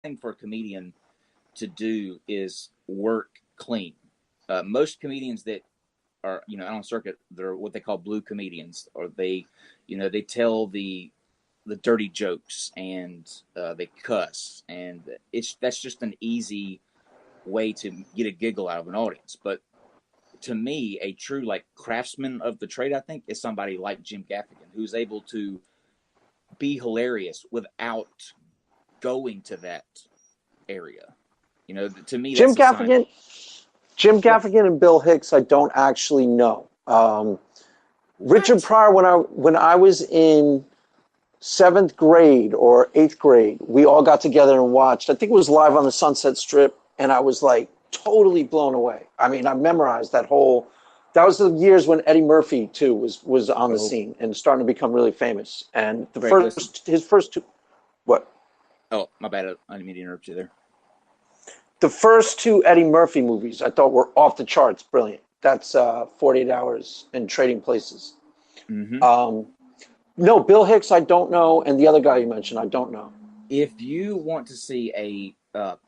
thing for a comedian to do is work clean. Most comedians that are, out on circuit, they're what they call blue comedians, or they tell the dirty jokes, and they cuss, and that's just an easy way to get a giggle out of an audience. But to me, a true craftsman of the trade, I think, is somebody like Jim Gaffigan, who's able to be hilarious without going to that area. To me, Jim that's a sign. Gaffigan, Jim Gaffigan and Bill Hicks, I don't actually know. Richard Pryor, when I was in 7th grade or 8th grade, we all got together and watched. I think it was Live on the Sunset Strip, and I was totally blown away. I mean, I memorized that whole. That was the years when Eddie Murphy too was on the scene and starting to become really famous. And his first two, what? Oh, my bad. I didn't mean to interrupt you there. The first 2 Eddie Murphy movies I thought were off the charts, brilliant. That's 48 Hours and Trading Places. Mm-hmm. No, Bill Hicks, I don't know, and the other guy you mentioned, I don't know. If you want to see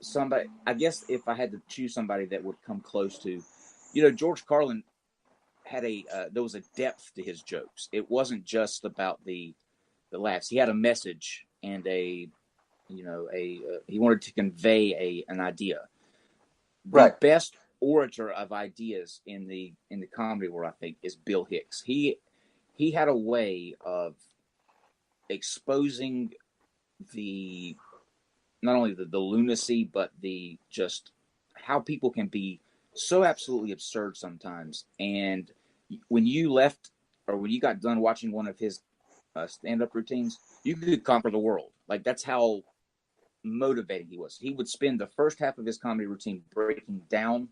somebody, I guess if I had to choose somebody that would come close to, George Carlin had there was a depth to his jokes. It wasn't just about the laughs. He had a message and he wanted to convey an idea. The best orator of ideas in the comedy world, I think, is Bill Hicks. He had a way of exposing not only the lunacy, but the just how people can be so absolutely absurd sometimes. And when you left, or when you got done watching one of his stand-up routines, you could conquer the world. That's how motivating he was. He would spend the first half of his comedy routine breaking down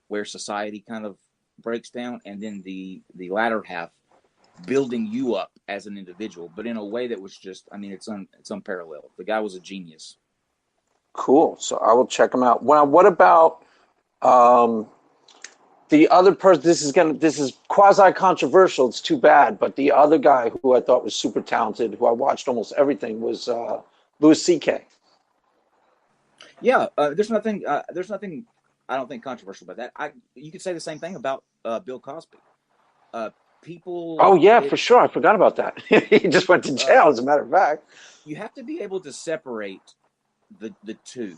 where society kind of breaks down, and then the latter half building you up as an individual, but in a way that was just, it's unparalleled. The guy was a genius. Cool. So I will check him out. Well, what about the other person? This is quasi controversial. It's too bad, but the other guy who I thought was super talented, who I watched almost everything, was Louis C.K. Yeah, there's nothing. I don't think controversial about that. You could say the same thing about Bill Cosby. People. Oh yeah, for sure. I forgot about that. He just went to jail, as a matter of fact. You have to be able to separate the two.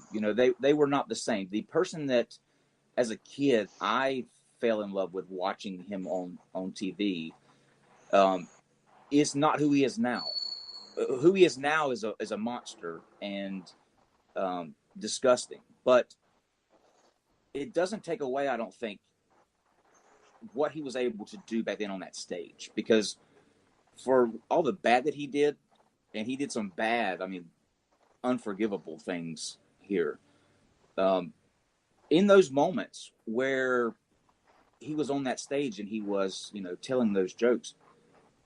They were not the same. The person that, as a kid, I fell in love with watching him on TV, is not who he is now. Who he is now is a monster and disgusting. But it doesn't take away, I don't think, what he was able to do back then on that stage. Because for all the bad that he did, and he did some bad, unforgivable things here, in those moments where he was on that stage and he was, telling those jokes,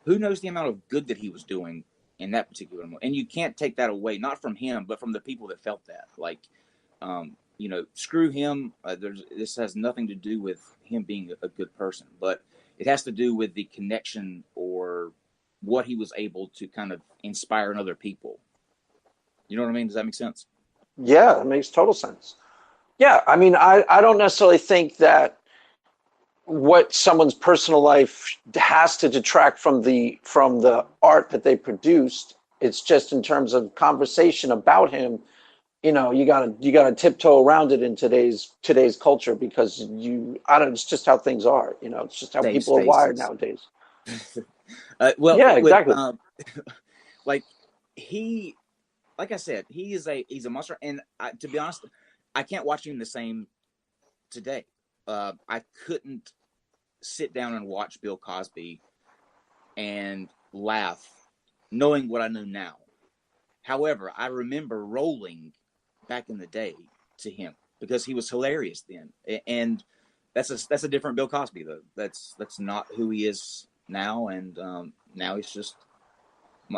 who knows the amount of good that he was doing in that particular moment. And you can't take that away, not from him, but from the people that felt that. Screw him. This has nothing to do with him being a good person, but it has to do with the connection or what he was able to kind of inspire in other people. You know what I mean? Does that make sense? Yeah, it makes total sense. Yeah, I don't necessarily think that what someone's personal life has to detract from the art that they produced. It's just in terms of conversation about him. You gotta tiptoe around it in today's culture, because it's just how things are. It's just how people are wired nowadays. Yeah, exactly. Like I said, he's a monster, and to be honest, I can't watch him the same today. I couldn't sit down and watch Bill Cosby and laugh, knowing what I know now. However, I remember rolling back in the day to him because he was hilarious then, and that's a different Bill Cosby though. That's not who he is now, and now he's just.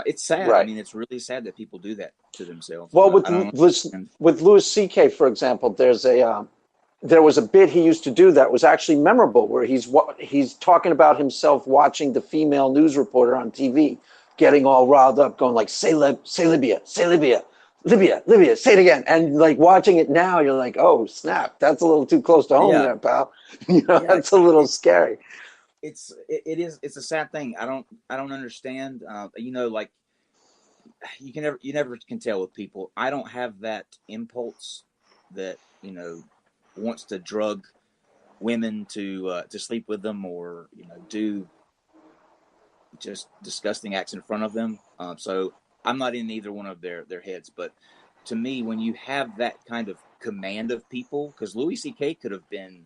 It's sad. Right. It's really sad that people do that to themselves. Well, with Louis C.K., for example, there was a bit he used to do that was actually memorable, where he's talking about himself watching the female news reporter on TV, getting all riled up, going like, say Libya, Libya, say it again. And like watching it now, you're like, oh snap, that's a little too close to home Yeah, there, pal. You know, yeah. that's a little It's scary. it's a sad thing. I don't understand. Like you never can tell with people. I don't have that impulse that wants to drug women to sleep with them, or do just disgusting acts in front of them. So I'm not in either one of their heads. But to me, when you have that kind of command of people, because Louis C.K. could have been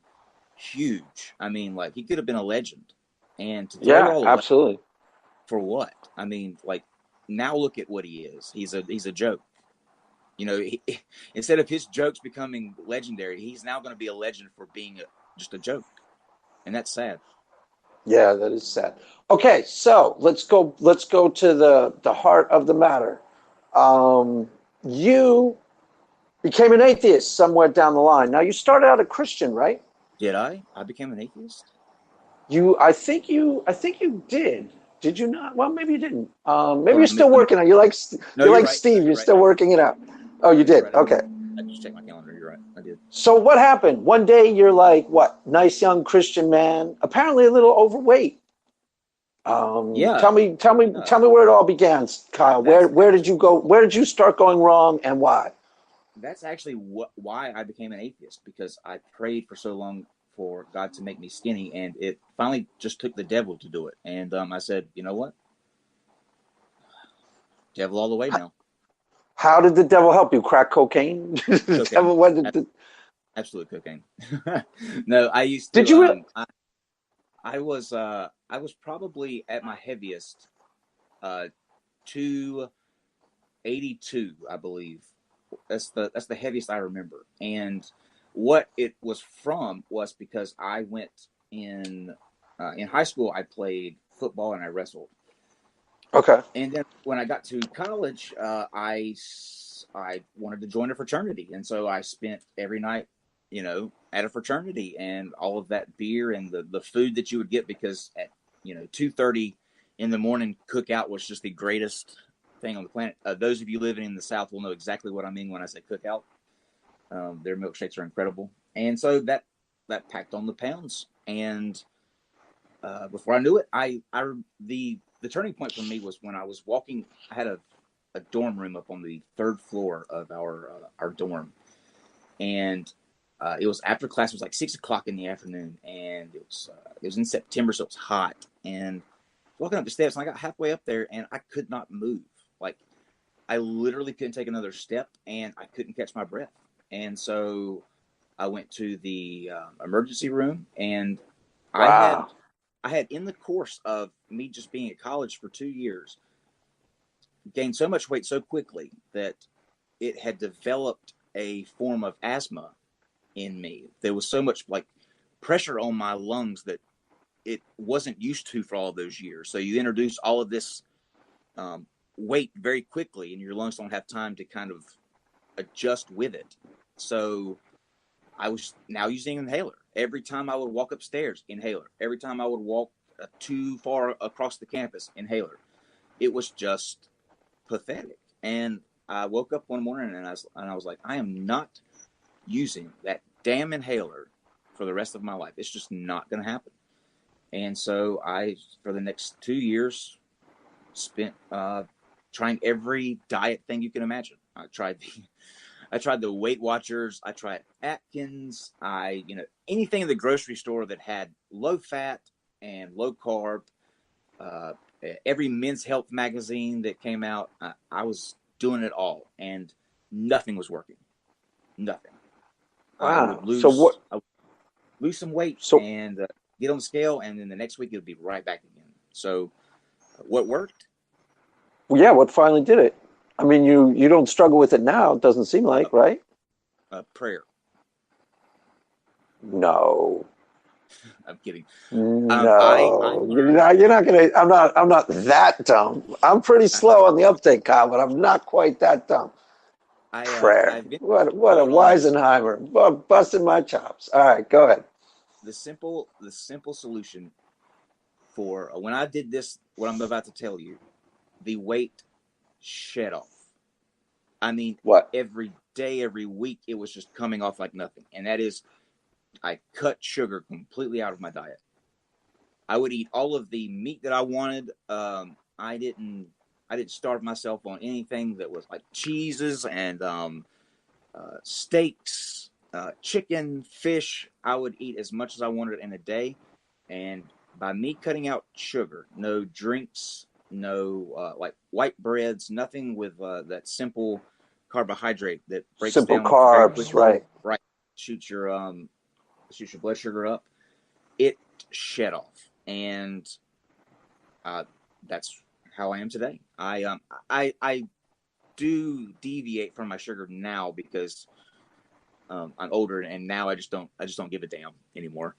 huge. I mean, like he could have been a legend, and to throw it Yeah, all away absolutely. for what? I mean, like now look at what he is. He's a joke. He, instead of his jokes becoming legendary, he's now going to be a legend for being just a joke, and that's sad. Yeah, that is sad. Okay, so let's go to the heart of the matter. Um, you became an atheist somewhere down the line. Now you started out a Christian, right? Did I? I became an atheist. I think you did. Did you not? Well, maybe you didn't. Maybe Hold you're on, still let me. working on. No, You're you're like right. No, Steve. you're You're right. still working it out. Oh, you You're did. right. Okay. I just checked my calendar. You're right. I did. So what happened? One day you're like, what? Nice young Christian man, apparently a little overweight. Yeah, Tell yeah. me where it all began, Kyle. That's Where did you go? Where did you start going wrong, and why? that's actually why I became an atheist, because I prayed for so long for God to make me skinny, and it finally just took the devil to do it. And I said, you know what, devil all the way now. How did the devil help you? Crack cocaine? The Cocaine, devil, what did the, absolute cocaine. No, I used did to. you? I was probably at my heaviest, 282, I believe. That's the heaviest I remember. And what it was from was because I went in high school. I played football and I wrestled. Okay. And then when I got to college, I wanted to join a fraternity, and so I spent every night, at a fraternity, and all of that beer and the food that you would get, because at 2:30 in the morning, cookout was just the greatest thing on the planet. Those of you living in the South will know exactly what I mean when I say cookout. Their milkshakes are incredible, and so that packed on the pounds. And before I knew it, the turning point for me was when I was walking. I had a dorm room up on the third floor of our dorm, and it was after class. It was like 6 o'clock in the afternoon, and it was in September, so it was hot. And walking up the steps, and I got halfway up there, and I could not move. Like I literally couldn't take another step, and I couldn't catch my breath. And so I went to the emergency room, and I had Wow. I had, in the course of me just being at college for 2 years, gained so much weight so quickly that it had developed a form of asthma in me. There was so much like pressure on my lungs that it wasn't used to for all those years. So you introduce all of this um, weight very quickly, and your lungs don't have time to kind of adjust with it. So I was now using an inhaler. Every time I would walk upstairs, inhaler. Every time I would walk too far across the campus, inhaler. It was just pathetic. And I woke up one morning, and I was like, I am not using that damn inhaler for the rest of my life. It's just not going to happen. And so for the next 2 years, spent trying every diet thing you can imagine. I tried the Weight Watchers. I tried Atkins. Anything in the grocery store that had low fat and low carb. Uh, every men's health magazine that came out, I was doing it all, and nothing was working. Nothing. Wow. So what? I would lose some weight So and get on the scale, and then the next week it would be right back again. So, what worked? yeah, what finally did it? I mean, you don't struggle with it now. It doesn't seem Uh, like, right? Prayer. No. I'm kidding. I No, learned. you're not gonna. I'm not that dumb. I'm pretty slow on the uptake, Kyle, but I'm not quite that dumb. I Prayer. eventually What a caught on that Weisenheimer. Busting my chops. All right, go ahead. the simple solution for when I did this, what I'm about to tell you, the weight shed off. I mean, What? every day, every week, it was just coming off like nothing. And that is, I cut sugar completely out of my diet. I would eat all of the meat that I wanted. I didn't starve myself on anything that was like cheeses and steaks, chicken, fish. I would eat as much as I wanted in a day. And by me cutting out sugar, no drinks, no like white breads, nothing with that simple carbohydrate that breaks Simple down very carbs, quickly, right? right? Shoots your blood sugar up. It shed off, and that's how I am today. I do deviate from my sugar now because I'm older, and now I just don't give a damn anymore.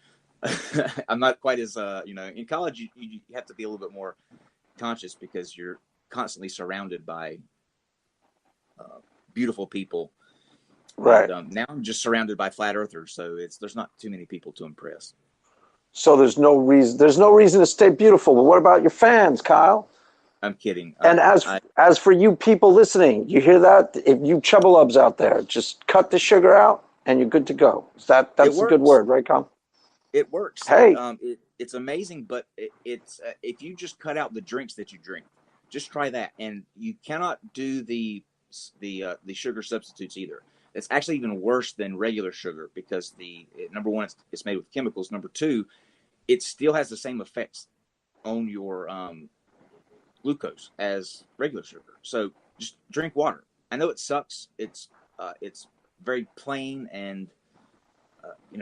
I'm not quite as in college you have to be a little bit more conscious because you're constantly surrounded by beautiful people, Right. and now I'm just surrounded by flat earthers, so there's not too many people to impress. So there's no reason to stay beautiful. But what about your fans, Kyle? I'm kidding. And I as for you people listening, you hear that? If you chubbalubs out there, just cut the sugar out and you're good to go. It That's a good works. word, right, Kyle? It works. Hey, It's amazing, but it's if you just cut out the drinks that you drink, just try that, and you cannot do the sugar substitutes either. It's actually even worse than regular sugar because number one, it's made with chemicals. Number two, it still has the same effects on your glucose as regular sugar. So just drink water. I know it sucks. It's very plain and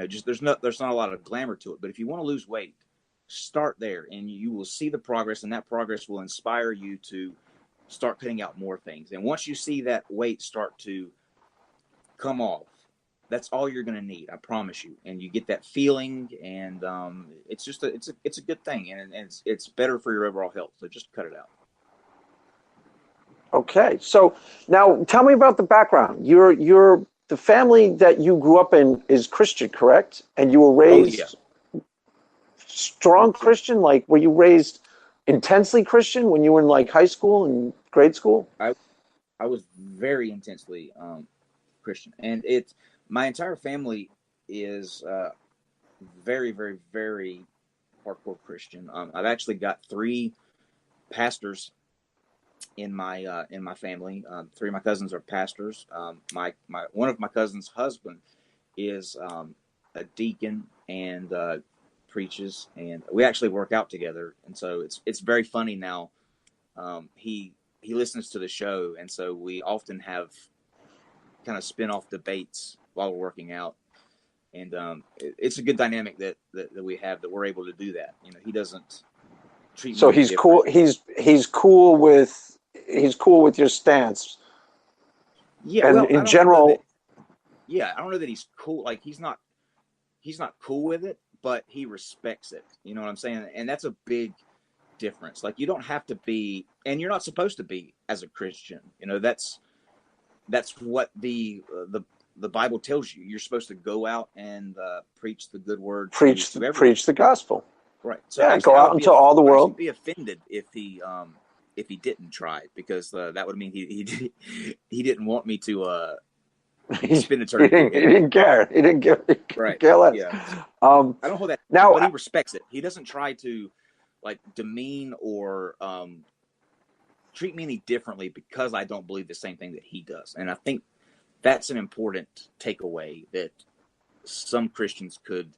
just there's not a lot of glamour to it. But if you want to lose weight, start there, and you will see the progress, and that progress will inspire you to start cutting out more things. And once you see that weight start to come off, that's all you're going to need. I promise you. And you get that feeling, and it's just it's a good thing, and it's better for your overall health. So just cut it out. okay. So now tell me about the background. The family that you grew up in is Christian, correct? And you were Oh yeah, raised strong yeah. Christian? Like, were you raised intensely Christian when you were in like high school and grade school? I was very intensely Christian, and it's my entire family is very, very, very hardcore Christian. I've actually got three pastors in my family. Three of my cousins are pastors. My one of my cousins' husband is a deacon and preaches, and we actually work out together. And so it's very funny now. He listens to the show, and so we often have kind of spin off debates while we're working out. And it's a good dynamic that we have, that we're able to do that. He doesn't treat me So any he's cool. different. He's cool with your stance. Yeah, And well, in general, I don't know that he's cool. Like he's not cool with it, but he respects it. You know what I'm saying? And that's a big difference. Like you don't have to be, and you're not supposed to be as a Christian. That's what the Bible tells you. You're supposed to go out and preach the good word to everyone. preach the gospel. Right. So Yeah, actually, go out into all the I would actually world. be offended if he didn't try, because that would mean he didn't want me to spend eternity with He him. didn't care. He didn't Right. care less. Yeah. I don't hold that, Now, but he respects it. He doesn't try to like demean or treat me any differently because I don't believe the same thing that he does. And I think that's an important takeaway that some Christians could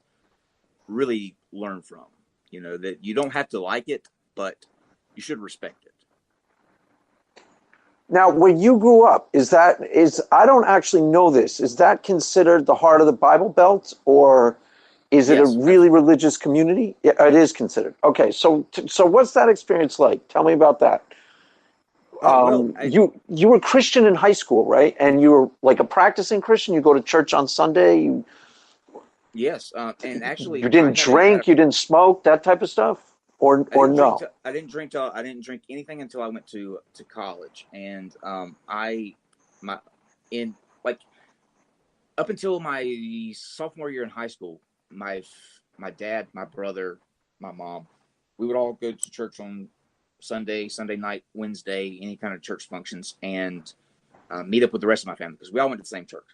really learn from. That you don't have to like it, but you should respect it. now, where you grew up, is I don't actually know this. Is that considered the heart of the Bible Belt, or is it a Yes, really religious community? Yeah, it is considered. Okay, so what's that experience like? Tell me about that. well, You were Christian in high school, right? And you were like a practicing Christian. You go to church on Sunday. yes, and actually, You didn't drink. You didn't smoke. That type of stuff, or no. I didn't drink anything until I went to college, and my in like up until my sophomore year in high school, my dad, my brother, my mom, we would all go to church on Sunday night, Wednesday, any kind of church functions, and meet up with the rest of my family because we all went to the same church.